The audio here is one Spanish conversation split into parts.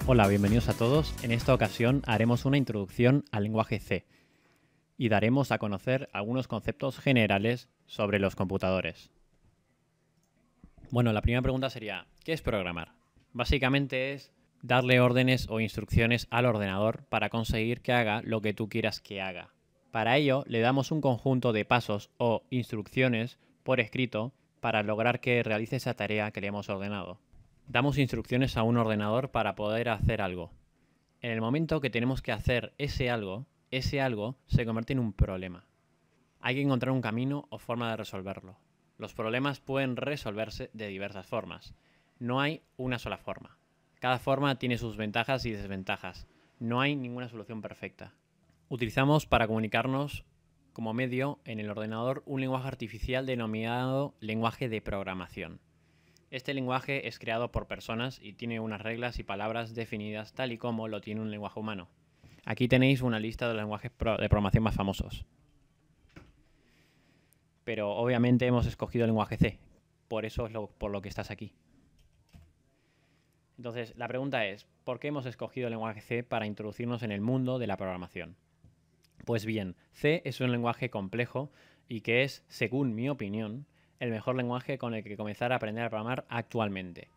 Hola, bienvenidos a todos. En esta ocasión haremos una introducción al lenguaje C y daremos a conocer algunos conceptos generales sobre los computadores. Bueno, la primera pregunta sería, ¿qué es programar? Básicamente es darle órdenes o instrucciones al ordenador para conseguir que haga lo que tú quieras que haga. Para ello, le damos un conjunto de pasos o instrucciones por escrito para lograr que realice esa tarea que le hemos ordenado. Damos instrucciones a un ordenador para poder hacer algo. En el momento que tenemos que hacer ese algo se convierte en un problema. Hay que encontrar un camino o forma de resolverlo. Los problemas pueden resolverse de diversas formas. No hay una sola forma. Cada forma tiene sus ventajas y desventajas. No hay ninguna solución perfecta. Utilizamos para comunicarnos como medio en el ordenador un lenguaje artificial denominado lenguaje de programación. Este lenguaje es creado por personas y tiene unas reglas y palabras definidas tal y como lo tiene un lenguaje humano. Aquí tenéis una lista de los lenguajes de programación más famosos. Pero obviamente hemos escogido el lenguaje C, por eso es por lo que estás aquí. Entonces, la pregunta es, ¿por qué hemos escogido el lenguaje C para introducirnos en el mundo de la programación? Pues bien, C es un lenguaje complejo y que es, según mi opinión, el mejor lenguaje con el que comenzar a aprender a programar actualmente.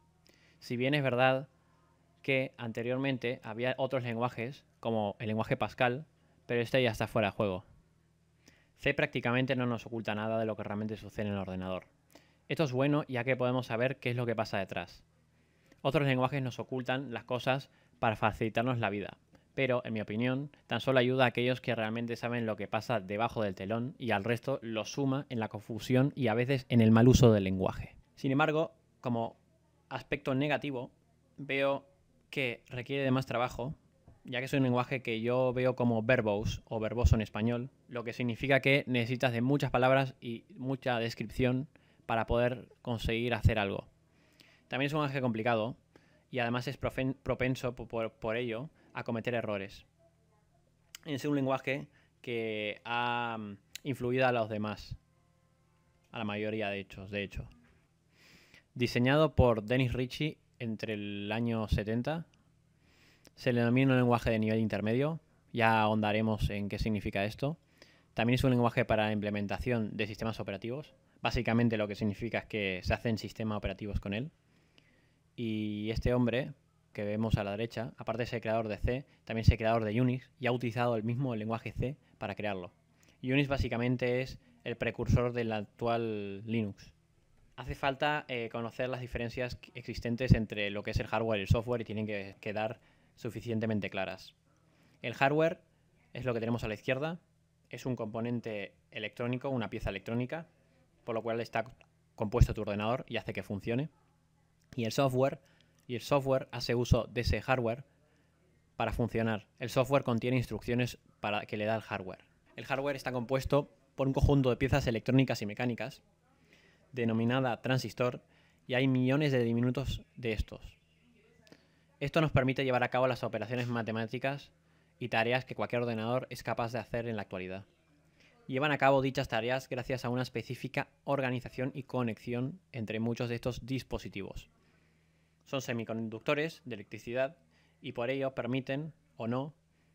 Si bien es verdad que anteriormente había otros lenguajes, como el lenguaje Pascal, pero este ya está fuera de juego. C prácticamente no nos oculta nada de lo que realmente sucede en el ordenador. Esto es bueno ya que podemos saber qué es lo que pasa detrás. Otros lenguajes nos ocultan las cosas para facilitarnos la vida, pero, en mi opinión, tan solo ayuda a aquellos que realmente saben lo que pasa debajo del telón y al resto lo suma en la confusión y a veces en el mal uso del lenguaje. Sin embargo, como aspecto negativo, veo que requiere de más trabajo, ya que es un lenguaje que yo veo como verbose o verboso en español, lo que significa que necesitas de muchas palabras y mucha descripción para poder conseguir hacer algo. También es un lenguaje complicado y además es propenso por ello a cometer errores. Es un lenguaje que ha influido a los demás, a la mayoría de hecho. Diseñado por Dennis Ritchie entre el año 70, se le denomina un lenguaje de nivel intermedio, ya ahondaremos en qué significa esto. También es un lenguaje para la implementación de sistemas operativos, básicamente lo que significa es que se hacen sistemas operativos con él. Y este hombre que vemos a la derecha, aparte de ser creador de C, también es creador de Unix y ha utilizado el mismo lenguaje C para crearlo. Unix básicamente es el precursor del actual Linux. Hace falta conocer las diferencias existentes entre lo que es el hardware y el software y tienen que quedar suficientemente claras. El hardware es lo que tenemos a la izquierda, es un componente electrónico, una pieza electrónica, por lo cual está compuesto tu ordenador y hace que funcione. Y el software hace uso de ese hardware para funcionar. El software contiene instrucciones que le da el hardware. El hardware está compuesto por un conjunto de piezas electrónicas y mecánicas, denominada transistor, y hay millones de diminutos de estos. Esto nos permite llevar a cabo las operaciones matemáticas y tareas que cualquier ordenador es capaz de hacer en la actualidad. Llevan a cabo dichas tareas gracias a una específica organización y conexión entre muchos de estos dispositivos. Son semiconductores de electricidad y por ello permiten o no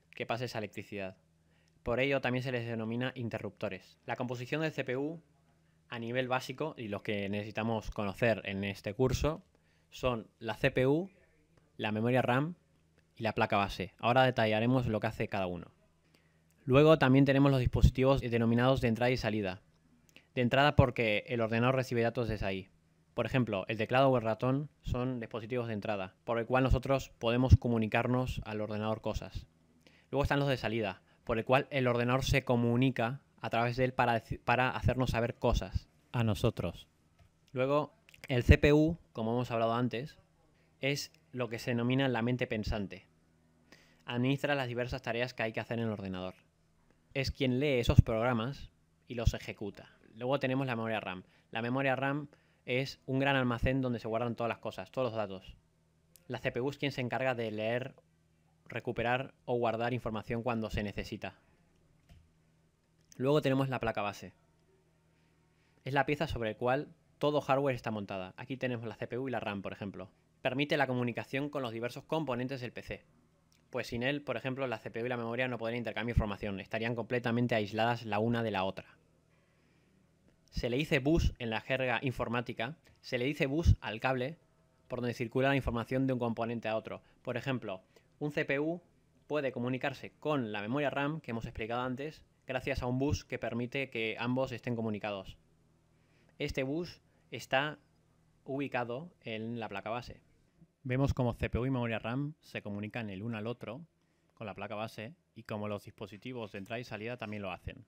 que pase esa electricidad. Por ello también se les denomina interruptores. La composición del CPU a nivel básico y los que necesitamos conocer en este curso son la CPU, la memoria RAM y la placa base. Ahora detallaremos lo que hace cada uno. Luego también tenemos los dispositivos denominados de entrada y salida. De entrada porque el ordenador recibe datos desde ahí. Por ejemplo, el teclado o el ratón son dispositivos de entrada, por el cual nosotros podemos comunicarnos al ordenador cosas. Luego están los de salida, por el cual el ordenador se comunica a través de él para hacernos saber cosas a nosotros. Luego, el CPU, como hemos hablado antes, es lo que se denomina la mente pensante. Administra las diversas tareas que hay que hacer en el ordenador. Es quien lee esos programas y los ejecuta. Luego tenemos la memoria RAM. La memoria RAM es un gran almacén donde se guardan todas las cosas, todos los datos. La CPU es quien se encarga de leer, recuperar o guardar información cuando se necesita. Luego tenemos la placa base. Es la pieza sobre la cual todo hardware está montada. Aquí tenemos la CPU y la RAM, por ejemplo. permite la comunicación con los diversos componentes del PC. Pues sin él, por ejemplo, la CPU y la memoria no podrían intercambiar información, estarían completamente aisladas la una de la otra. Se le dice bus en la jerga informática, se le dice bus al cable por donde circula la información de un componente a otro. Por ejemplo, un CPU puede comunicarse con la memoria RAM que hemos explicado antes gracias a un bus que permite que ambos estén comunicados. Este bus está ubicado en la placa base. Vemos cómo CPU y memoria RAM se comunican el uno al otro con la placa base y como los dispositivos de entrada y salida también lo hacen.